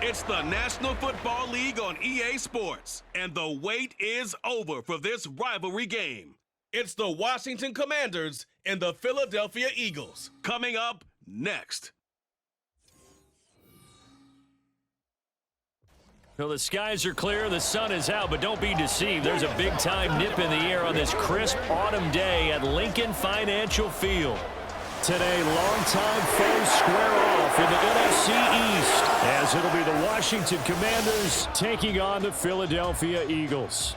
It's the National Football League on EA Sports, and the wait is over for this rivalry game. It's the Washington Commanders and the Philadelphia Eagles. Coming up next. Well, the skies are clear, the sun is out, but don't be deceived. There's a big-time nip in the air on this crisp autumn day at Lincoln Financial Field. Today, longtime foes square off in the NFC East, as it'll be the Washington Commanders taking on the Philadelphia Eagles.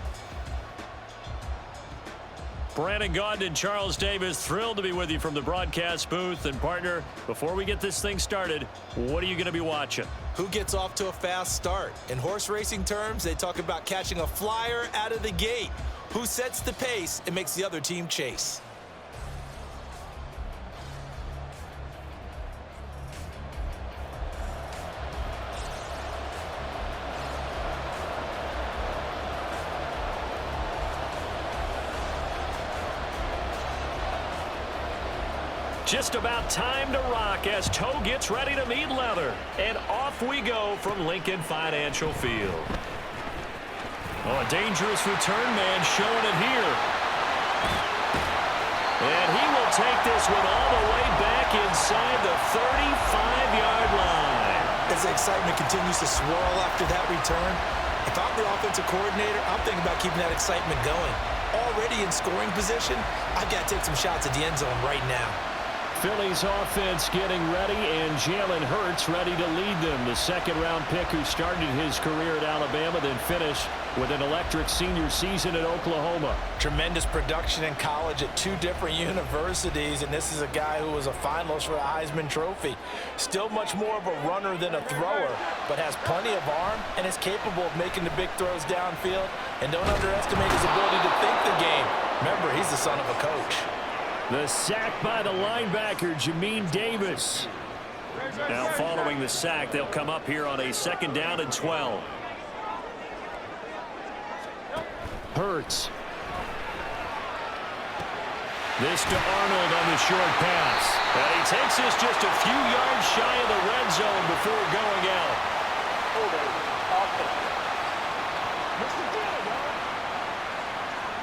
Brandon Gaudin and Charles Davis, thrilled to be with you from the broadcast booth. And partner, before we get this thing started, what are you going to be watching? Who gets off to a fast start? In horse racing terms, they talk about catching a flyer out of the gate. Who sets the pace and makes the other team chase? Just about time to rock as toe gets ready to meet leather. And off we go from Lincoln Financial Field. Oh, a dangerous return man showing it here. And he will take this one all the way back inside the 35-yard line. As the excitement continues to swirl after that return, if I'm the offensive coordinator, I'm thinking about keeping that excitement going. Already in scoring position, I've got to take some shots at the end zone right now. Philly's offense getting ready, and Jalen Hurts ready to lead them. The second-round pick who started his career at Alabama, then finished with an electric senior season at Oklahoma. Tremendous production in college at two different universities, and this is a guy who was a finalist for the Heisman Trophy. Still much more of a runner than a thrower, but has plenty of arm and is capable of making the big throws downfield. And don't underestimate his ability to think the game. Remember, he's the son of a coach. The sack by the linebacker, Jamin Davis. Now following the sack, they'll come up here on a 2nd down and 12. Hurts. This to Arnold on the short pass. And he takes this just a few yards shy of the red zone before going out.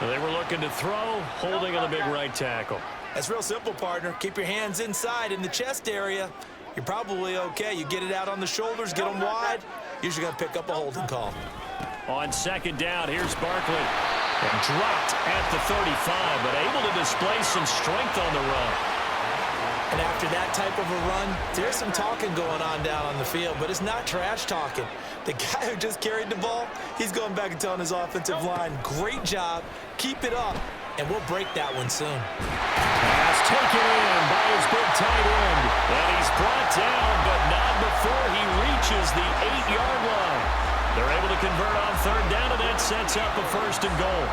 They were looking to throw, holding on the big right tackle. That's real simple, partner. Keep your hands inside in the chest area. You're probably okay. You get it out on the shoulders, get them wide. Usually going to pick up a holding call. On 2nd down, here's Barkley. And dropped at the 35, but able to display some strength on the run. And after that type of a run, there's some talking going on down on the field, but it's not trash talking. The guy who just carried the ball, he's going back and telling his offensive line, great job, keep it up, and we'll break that one soon. Pass taken in by his big tight end. And he's brought down, but not before he reaches the 8-yard line. They're able to convert on 3rd down, and that sets up a 1st and goal.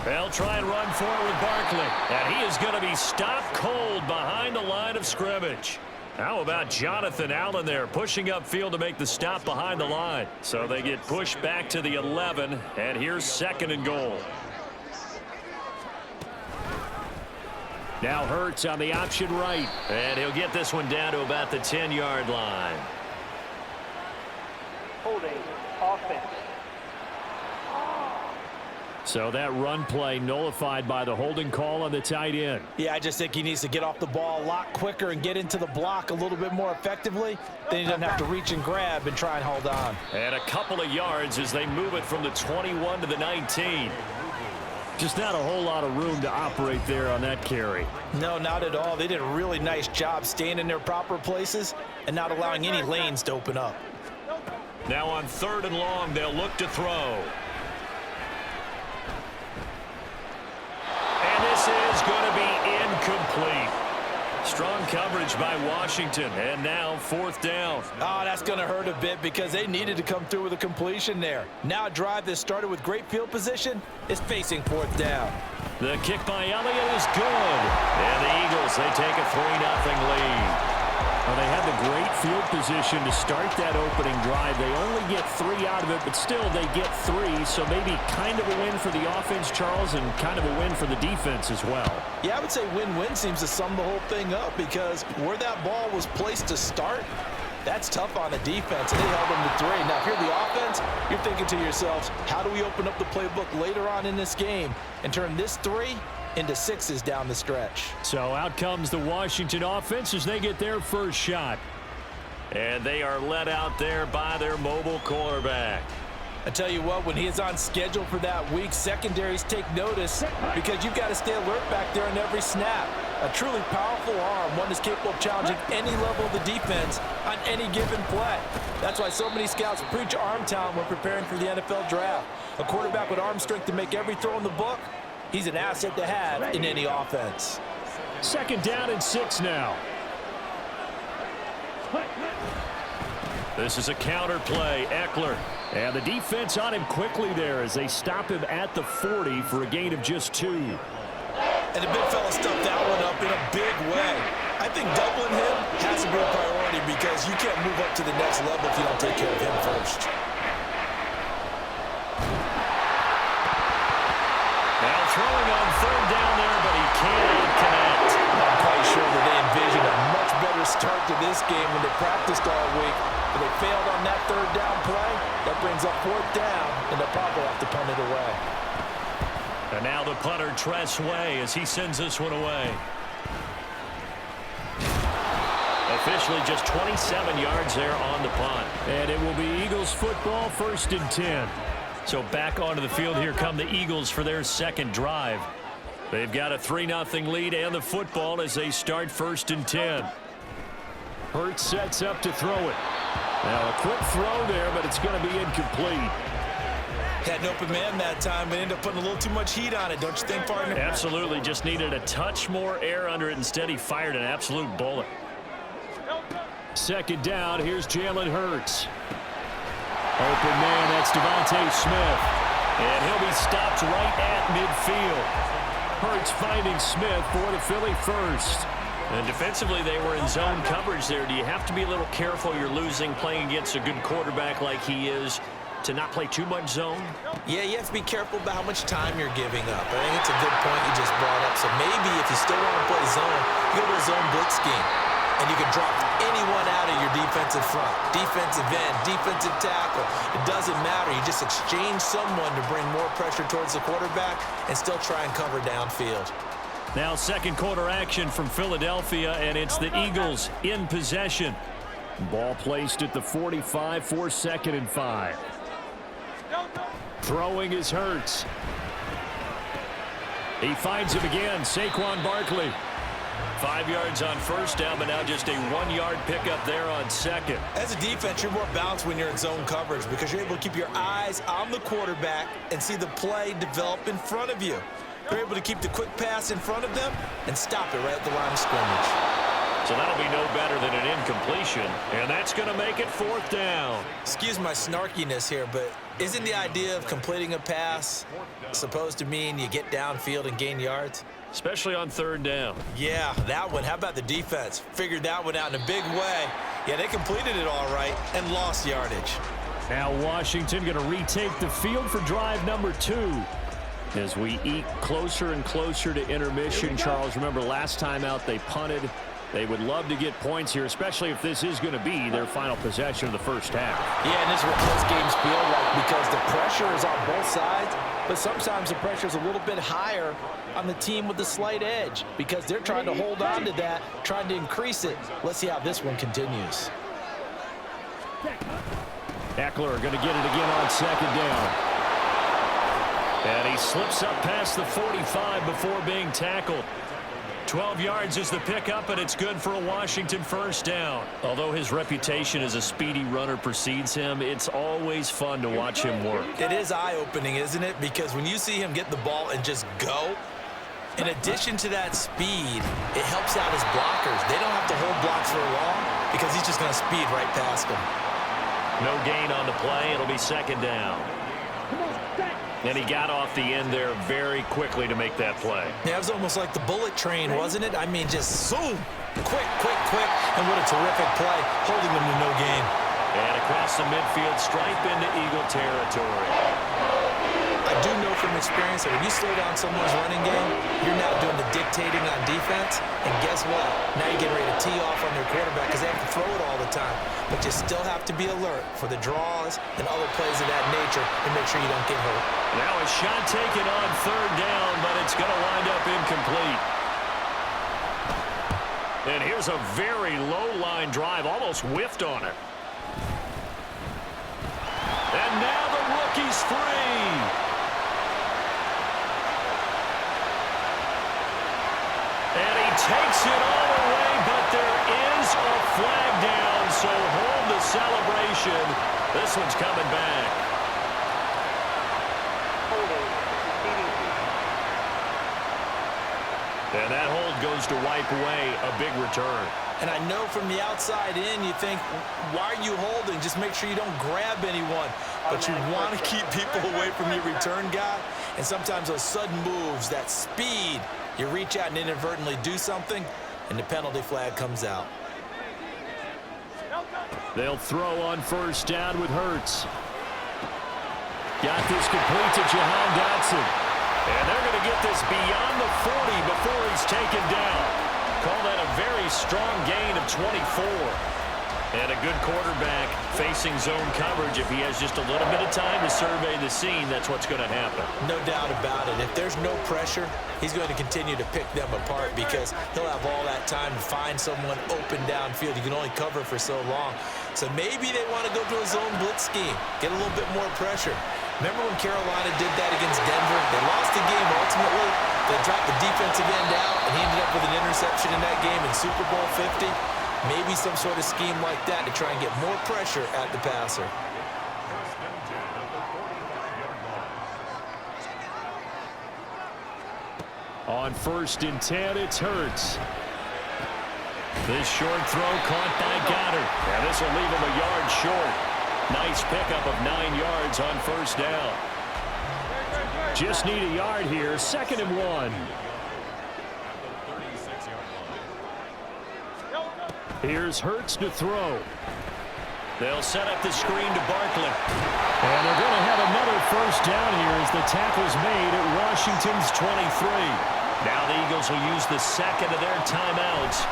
They'll try and run forward with Barkley. And he is going to be stopped cold behind the line of scrimmage. How about Jonathan Allen there pushing upfield to make the stop behind the line? So they get pushed back to the 11, and here's 2nd and goal. Now Hurts on the option right. And he'll get this one down to about the 10-yard line. Holding offense. So that run play nullified by the holding call on the tight end. Yeah, I just think he needs to get off the ball a lot quicker and get into the block a little bit more effectively. Then he doesn't have to reach and grab and try and hold on. And a couple of yards as they move it from the 21 to the 19. Just not a whole lot of room to operate there on that carry. No, not at all. They did a really nice job staying in their proper places and not allowing any lanes to open up. Now on 3rd and long, they'll look to throw. And this is going to be incomplete. Strong coverage by Washington, and now 4th down. Oh, that's going to hurt a bit because they needed to come through with a completion there. Now a drive that started with great field position is facing 4th down. The kick by Elliott is good. And the Eagles, they take a 3-0 lead. Well, they had the great field position to start that opening drive. They only get 3 out of it, but still they get 3. So maybe kind of a win for the offense, Charles, and kind of a win for the defense as well. Yeah, I would say win-win seems to sum the whole thing up because where that ball was placed to start, that's tough on the defense, and they held them to 3. Now, if you're the offense, you're thinking to yourselves, how do we open up the playbook later on in this game and turn this 3 into 6s down the stretch? So out comes the Washington offense as they get their first shot. And they are led out there by their mobile quarterback. I tell you what, when he is on schedule for that week, secondaries take notice because you've got to stay alert back there on every snap. A truly powerful arm, one that's capable of challenging any level of the defense on any given play. That's why so many scouts preach arm talent when preparing for the NFL draft. A quarterback with arm strength to make every throw in the book, he's an asset to have in any offense. 2nd down and 6 now. This is a counter play. Eckler. And the defense on him quickly there as they stop him at the 40 for a gain of just 2. And the big fella stuffed that one up in a big way. I think doubling him has to be a priority because you can't move up to the next level if you don't take care of him first. Now throwing on 3rd down there, but he cannot connect. I'm quite sure that they envisioned a much better start to this game when they practiced all week. But they failed on that 3rd down play. That brings up 4th down, and they'll probably have to punt it away. And now the punter, Tress Way, as he sends this one away. Officially just 27 yards there on the punt. And it will be Eagles football, 1st and 10. So back onto the field here come the Eagles for their 2nd drive. They've got a 3-0 lead and the football as they start 1st and 10. Hurts sets up to throw it. Now a quick throw there, but it's going to be incomplete. Had an open man that time, but ended up putting a little too much heat on it, don't you think, partner? Absolutely. Just needed a touch more air under it. Instead, he fired an absolute bullet. 2nd down. Here's Jalen Hurts. Open man, that's Devontae Smith. And he'll be stopped right at midfield. Hurts finding Smith for the Philly first. And defensively, they were in zone coverage there. Do you have to be a little careful? You're losing, playing against a good quarterback like he is, to not play too much zone? Yeah, you have to be careful about how much time you're giving up. I think it's a good point you just brought up. So maybe if you still want to play zone, you go to a zone blitz scheme. And you can drop anyone out of your defensive front. Defensive end, defensive tackle. It doesn't matter. You just exchange someone to bring more pressure towards the quarterback and still try and cover downfield. Now 2nd quarter action from Philadelphia, and it's the Eagles in possession. Ball placed at the 45 for 2nd and 5. Throwing is Hurts. He finds him again, Saquon Barkley. 5 yards on 1st down, but now just a 1-yard pickup there on 2nd. As a defense, you're more balanced when you're in zone coverage because you're able to keep your eyes on the quarterback and see the play develop in front of you. You're able to keep the quick pass in front of them and stop it right at the line of scrimmage. So that'll be no better than an incompletion, and that's going to make it 4th down. Excuse my snarkiness here, but isn't the idea of completing a pass supposed to mean you get downfield and gain yards? Especially on 3rd down. Yeah, that one. How about the defense? Figured that one out in a big way. Yeah, they completed it all right and lost yardage. Now Washington going to retake the field for drive number 2. As we eke closer and closer to intermission, Charles, remember last time out they punted. They would love to get points here, especially if this is going to be their final possession of the 1st half. Yeah, and this is what close games feel like because the pressure is on both sides, but sometimes the pressure is a little bit higher on the team with the slight edge because they're trying to hold on to that, trying to increase it. Let's see how this one continues. Eckler going to get it again on 2nd down. And he slips up past the 45 before being tackled. 12 yards is the pickup, and it's good for a Washington 1st down. Although his reputation as a speedy runner precedes him, it's always fun to watch him work. It is eye-opening, isn't it? Because when you see him get the ball and just go, in addition to that speed, it helps out his blockers. They don't have to hold blocks for long because he's just going to speed right past them. No gain on the play. It'll be 2nd down. And he got off the end there very quickly to make that play. Yeah, it was almost like the bullet train, wasn't it? I mean, just zoom. Quick, quick, quick. And what a terrific play, holding them to no gain. And across the midfield, stripe into Eagle territory. I do know from experience that when you slow down someone's running game, you're now doing the dictating on defense. And guess what? Now you're getting ready to tee off on their quarterback because they have to throw it all the time. But you still have to be alert for the draws and other plays of that nature and make sure you don't get hurt. Now a shot taken on third down, but it's going to wind up incomplete. And here's a very low-line drive, almost whiffed on it. And now the rookie's free. And he takes it all away, but there is a flag down, so hold the celebration. This one's coming back. And that hold goes to wipe away a big return. And I know from the outside in, you think, why are you holding? Just make sure you don't grab anyone. But you want to keep people away from your return guy. And sometimes those sudden moves, that speed, you reach out and inadvertently do something, and the penalty flag comes out. They'll throw on first down with Hurts. Got this complete to Jahan Dotson. And they're going to get this beyond the 40 before he's taken down. Call that a very strong gain of 24. And a good quarterback facing zone coverage. If he has just a little bit of time to survey the scene, that's what's going to happen. No doubt about it. If there's no pressure, he's going to continue to pick them apart because he'll have all that time to find someone open downfield. You can only cover for so long. So maybe they want to go to a zone blitz scheme, get a little bit more pressure. Remember when Carolina did that against Denver? They lost the game ultimately. They dropped the defensive end out, and he ended up with an interception in that game in Super Bowl 50. Maybe some sort of scheme like that to try and get more pressure at the passer. On 1st and 10, it's Hurts. This short throw caught by Goddard. And this will leave him a yard short. Nice pickup of 9 yards on first down. Just need a yard here. 2nd and 1. Here's Hurts to throw. They'll set up the screen to Barkley. And they're going to have another first down here as the tackle's made at Washington's 23. Now the Eagles will use the second of their timeouts.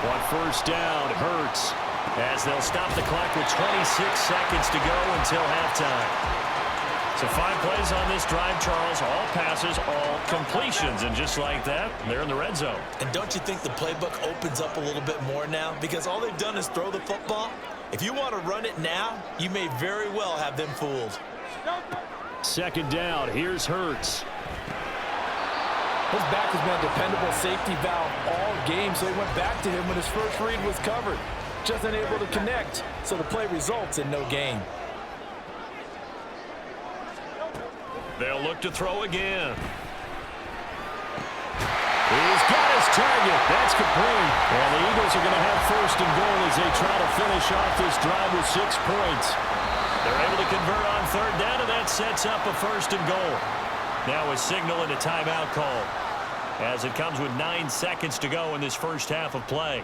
On first down, Hurts, as they'll stop the clock with 26 seconds to go until halftime. So 5 plays on this drive, Charles. All passes, all completions. And just like that, they're in the red zone. And don't you think the playbook opens up a little bit more now? Because all they've done is throw the football. If you want to run it now, you may very well have them fooled. 2nd down, here's Hurts. His back has been a dependable safety valve all game, so he went back to him when his first read was covered. Just unable to connect, so the play results in no gain. They'll look to throw again. He's got his target. That's complete. And the Eagles are going to have 1st and goal as they try to finish off this drive with 6 points. They're able to convert on 3rd down, and that sets up a 1st and goal. Now a signal and a timeout call as it comes with 9 seconds to go in this first half of play.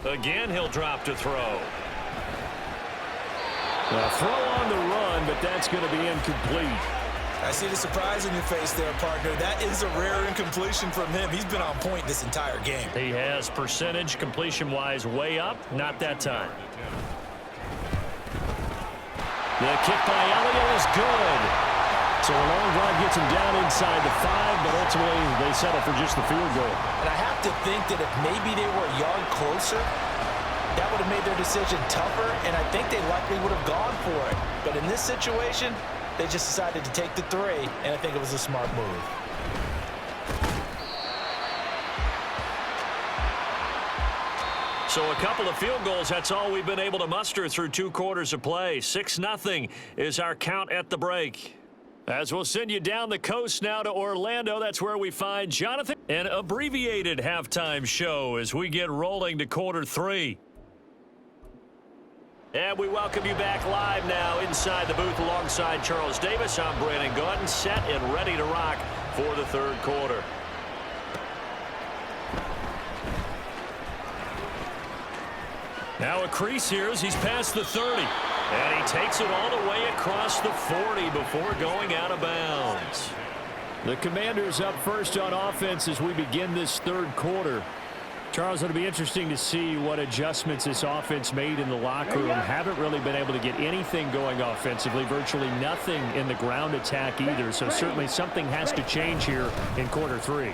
Again, he'll drop to throw. A throw on the run, but that's going to be incomplete. I see the surprise in your face there, partner. That is a rare incompletion from him. He's been on point this entire game. He has percentage completion-wise way up. Not that time. The kick by Elliott is good. So a long drive gets him down inside the 5, but ultimately they settle for just the field goal. And I have to think that if maybe they were a yard closer, that would have made their decision tougher, and I think they likely would have gone for it. But in this situation, they just decided to take the 3, and I think it was a smart move. So a couple of field goals, that's all we've been able to muster through 2 quarters of play. 6-0 is our count at the break. As we'll send you down the coast now to Orlando, that's where we find Jonathan. An abbreviated halftime show as we get rolling to quarter 3. And we welcome you back live now inside the booth alongside Charles Davis. I'm Brandon Gaudin, set and ready to rock for the third quarter. Now a crease here as he's past the 30. And he takes it all the way across the 40 before going out of bounds. The Commanders up first on offense as we begin this third quarter. Charles, it'll be interesting to see what adjustments this offense made in the locker room. Haven't really been able to get anything going offensively, virtually nothing in the ground attack either. So certainly something has to change here in quarter 3.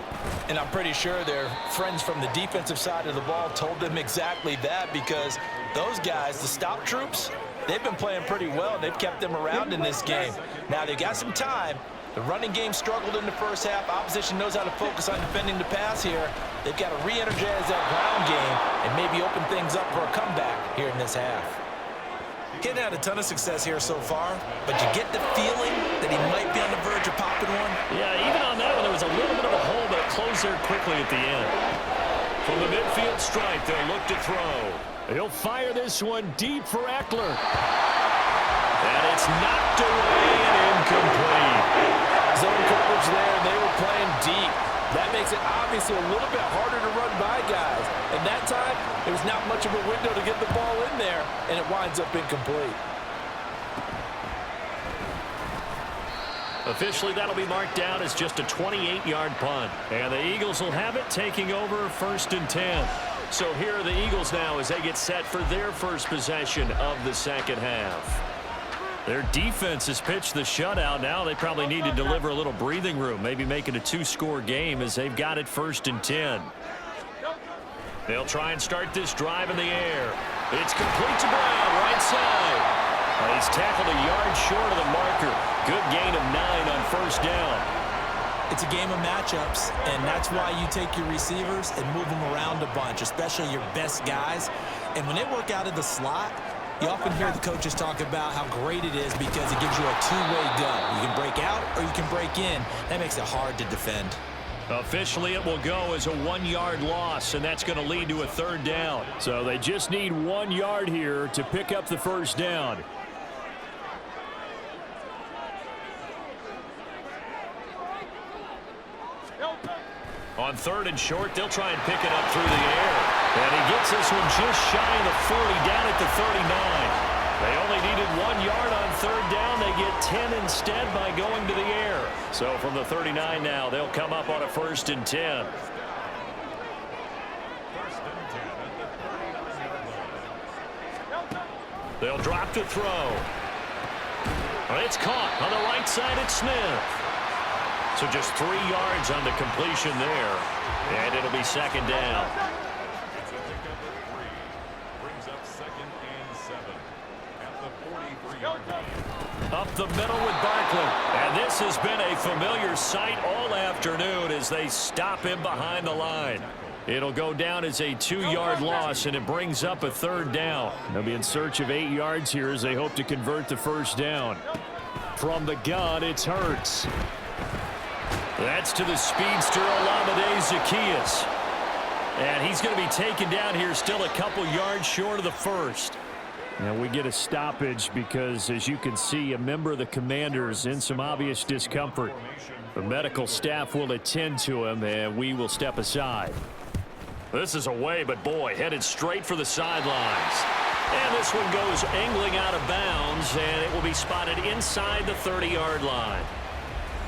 And I'm pretty sure their friends from the defensive side of the ball told them exactly that, because those guys, the stop troops, they've been playing pretty well. They've kept them around in this game. Now they've got some time. The running game struggled in the first half. Opposition knows how to focus on defending the pass here. They've got to re-energize that ground game and maybe open things up for a comeback here in this half. Kid had a ton of success here so far, but you get the feeling that he might be on the verge of popping one. Yeah, even on that one, there was a little bit of a hole, but it closed there quickly at the end. From the midfield stripe, they'll look to throw. He'll fire this one deep for Eckler. And it's knocked away and incomplete. Zone coverage there, and they were playing deep. That makes it obviously a little bit harder to run by guys. And that time, there was not much of a window to get the ball in there, and it winds up incomplete. Officially, that'll be marked down as just a 28-yard punt. And the Eagles will have it, taking over 1st and 10. So here are the Eagles now as they get set for their first possession of the second half. Their defense has pitched the shutout. Now they probably need to deliver a little breathing room, maybe make it a 2-score game as they've got it 1st and 10. They'll try and start this drive in the air. It's complete to Brown, right side. He's tackled a yard short of the marker. Good gain of 9 on 1st down. It's a game of matchups, and that's why you take your receivers and move them around a bunch, especially your best guys. And when they work out of the slot, you often hear the coaches talk about how great it is because it gives you a two-way go. You can break out or you can break in. That makes it hard to defend. Officially, it will go as a 1-yard loss, and that's going to lead to a 3rd down. So they just need 1 yard here to pick up the 1st down. On 3rd and short, they'll try and pick it up through the air. And he gets this one just shy of the 40, down at the 39. They only needed 1 yard on 3rd down. They get 10 instead by going to the air. So from the 39 now, they'll come up on a 1st and 10. They'll drop to throw. It's caught on the right side at Smith. So just 3 yards on the completion there. And it'll be 2nd down. Up the middle with Barkley. And this has been a familiar sight all afternoon as they stop him behind the line. It'll go down as a 2-yard loss, and it brings up a 3rd down. They'll be in search of 8 yards here as they hope to convert the 1st down. From the gun, it's Hurts. That's to the speedster, Olamide Zaccheaus. And he's going to be taken down here still a couple yards short of the 1st. Now we get a stoppage because, as you can see, a member of the Commanders in some obvious discomfort. The medical staff will attend to him, and we will step aside. This is away, but boy, headed straight for the sidelines. And this one goes angling out of bounds, and it will be spotted inside the 30-yard line.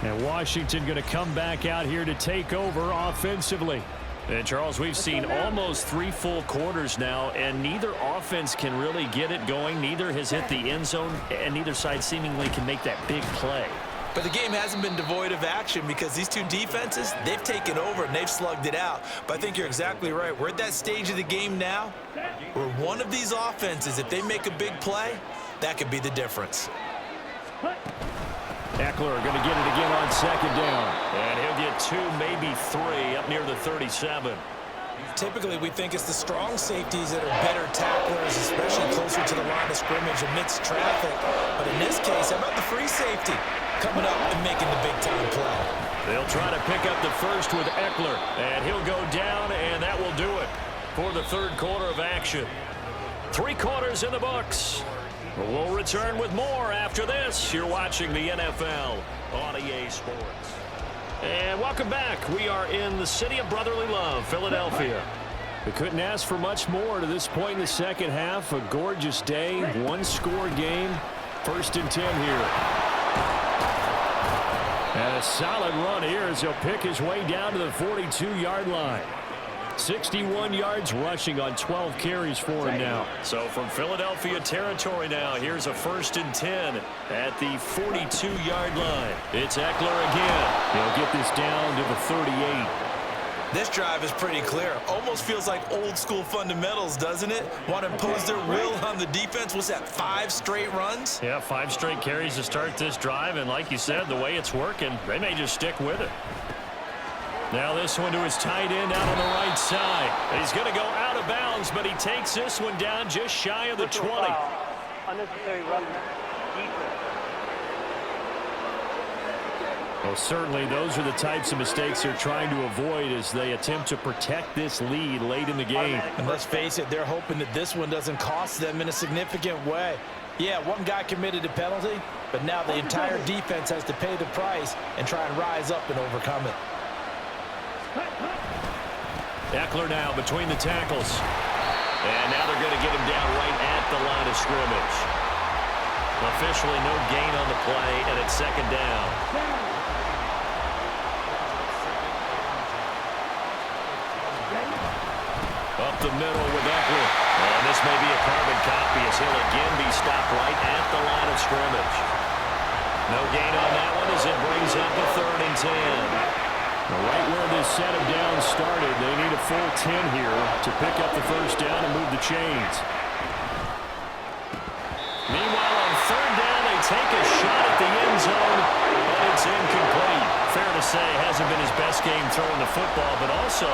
And Washington going to come back out here to take over offensively. And, Charles, we've seen almost 3 full quarters now, and neither offense can really get it going. Neither has hit the end zone, and neither side seemingly can make that big play. But the game hasn't been devoid of action because these two defenses, they've taken over and they've slugged it out. But I think you're exactly right. We're at that stage of the game now where one of these offenses, if they make a big play, that could be the difference. Eckler going to get it again on 2nd down. And he'll get 2, maybe 3 up near the 37. Typically, we think it's the strong safeties that are better tacklers, especially closer to the line of scrimmage amidst traffic. But in this case, how about the free safety? coming up and making the big-time play. They'll try to pick up the first with Eckler, and he'll go down, and that will do it for the third quarter of action. 3 quarters in the books. We'll return with more after this. You're watching the NFL on EA Sports. And welcome back. We are in the city of brotherly love, Philadelphia. We couldn't ask for much more to this point in the second half. A gorgeous day, 1-score game. 1st and 10 here. And a solid run here as he'll pick his way down to the 42-yard line. 61 yards rushing on 12 carries for him now. So from Philadelphia territory now, here's a 1st and 10 at the 42-yard line. It's Eckler again. He'll get this down to the 38. This drive is pretty clear. Almost feels like old-school fundamentals, doesn't it? Want to impose their will on the defense. What's that, 5 straight runs? Yeah, 5 straight carries to start this drive, and like you said, the way it's working, they may just stick with it. Now this one to his tight end out on the right side. He's going to go out of bounds, but he takes this one down just shy of the 20. Unnecessary run. Well, certainly those are the types of mistakes they're trying to avoid as they attempt to protect this lead late in the game. And let's face it, they're hoping that this one doesn't cost them in a significant way. Yeah, one guy committed a penalty, but now the entire defense has to pay the price and try and rise up and overcome it. Eckler now between the tackles. And now they're going to get him down right at the line of scrimmage. Officially no gain on the play, and it's 2nd down. Up the middle with Eckler. And this may be a carbon copy as he'll again be stopped right at the line of scrimmage. No gain on that one as it brings up a 3rd and 10. Right where this set of downs started, they need a full 10 here to pick up the 1st down and move the chains. Meanwhile, on 3rd down, they take a shot at the end zone, but it's incomplete. Fair to say, hasn't been his best game throwing the football, but also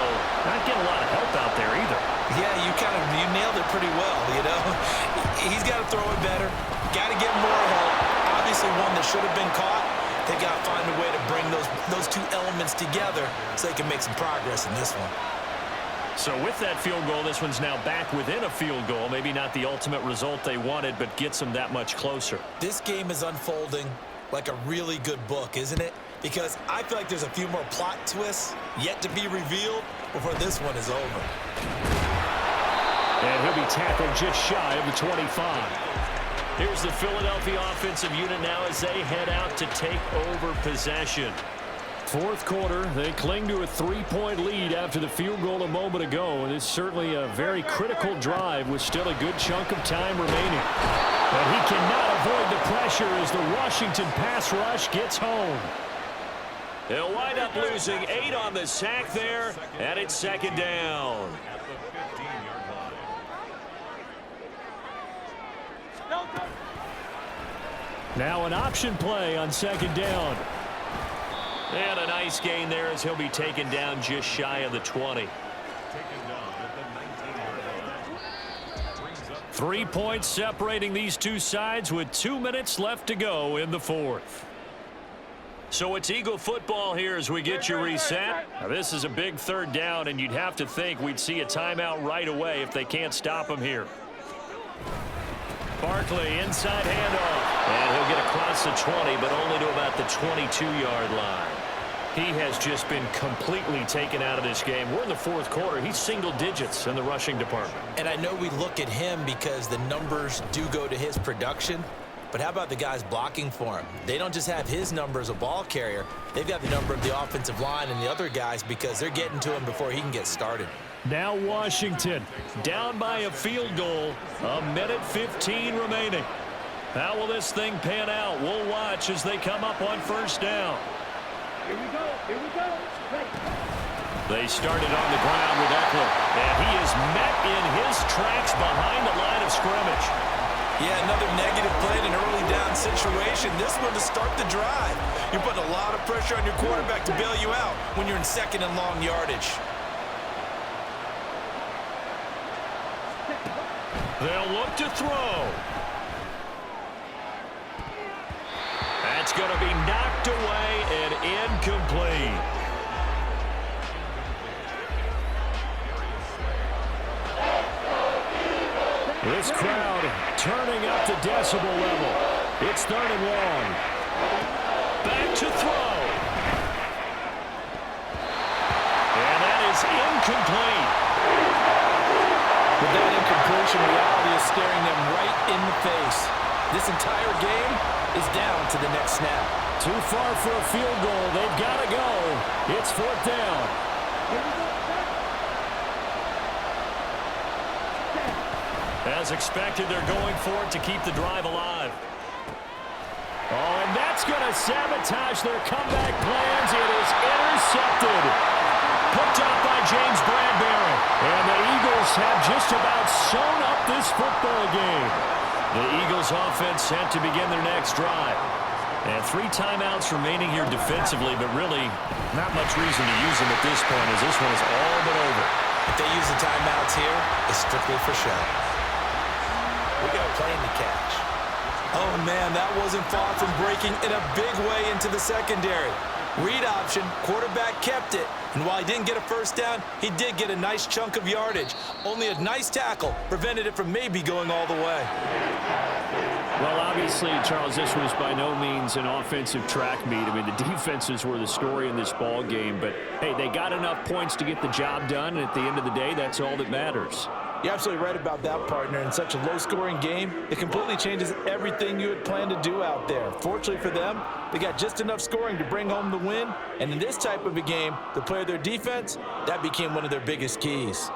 not getting a lot of help out there either. Yeah, you nailed it pretty well, you know. He's got to throw it better, got to get more help. Obviously one that should have been caught. They got to find a way to bring those 2 elements together so they can make some progress in this one. So with that field goal, this one's now back within a field goal. Maybe not the ultimate result they wanted, but gets them that much closer. This game is unfolding like a really good book, isn't it? Because I feel like there's a few more plot twists yet to be revealed before this one is over. And he'll be tackled just shy of the 25. Here's the Philadelphia offensive unit now as they head out to take over possession. 4th quarter, they cling to a 3-point lead after the field goal a moment ago, and it's certainly a very critical drive with still a good chunk of time remaining. But he cannot avoid the pressure as the Washington pass rush gets home. They'll wind up losing 8 on the sack there, and it's 2nd down. Now an option play on 2nd down. And a nice gain there as he'll be taken down just shy of the 20. 3 points separating these two sides with 2 minutes left to go in the 4th. So it's Eagle football here as we get you reset. Now this is a big 3rd down, and you'd have to think we'd see a timeout right away if they can't stop him here. Barkley, inside handoff. And he'll get across the 20, but only to about the 22-yard line. He has just been completely taken out of this game. We're in the 4th quarter. He's single digits in the rushing department. And I know we look at him because the numbers do go to his production. But how about the guys blocking for him? They don't just have his number as a ball carrier. They've got the number of the offensive line and the other guys because they're getting to him before he can get started. Now Washington down by a field goal. 1:15 remaining. How will this thing pan out? We'll watch as they come up on 1st down. Here we go. Here we go. Ready. They started on the ground with Eckler, and he is met in his tracks behind the line of scrimmage. Yeah, another negative play in an early down situation. This one to start the drive. You're putting a lot of pressure on your quarterback to bail you out when you're in 2nd and long yardage. They'll look to throw. That's going to be knocked away and incomplete. This crowd turning up the decibel level. It's 3rd and long. Back to throw. And that is incomplete. With that incompletion, reality is staring them right in the face. This entire game is down to the next snap. Too far for a field goal. They've got to go. It's 4th down. As expected, they're going for it to keep the drive alive. Oh, and that's going to sabotage their comeback plans. It is intercepted. Picked up by James Bradbury. And the Eagles have just about sewn up this football game. The Eagles offense set to begin their next drive. And 3 timeouts remaining here defensively, but really not much reason to use them at this point as this one is all but over. If they use the timeouts here, it's strictly for show. We got a plane to catch. Oh, man, that wasn't far from breaking in a big way into the secondary. Read option, quarterback kept it. And while he didn't get a first down, he did get a nice chunk of yardage. Only a nice tackle prevented it from maybe going all the way. Well, obviously, Charles, this was by no means an offensive track meet. I mean, the defenses were the story in this ball game. But, hey, they got enough points to get the job done. And at the end of the day, that's all that matters. You're absolutely right about that, partner. In such a low-scoring game, it completely changes everything you had planned to do out there. Fortunately for them, they got just enough scoring to bring home the win. And in this type of a game, to play their defense, that became one of their biggest keys.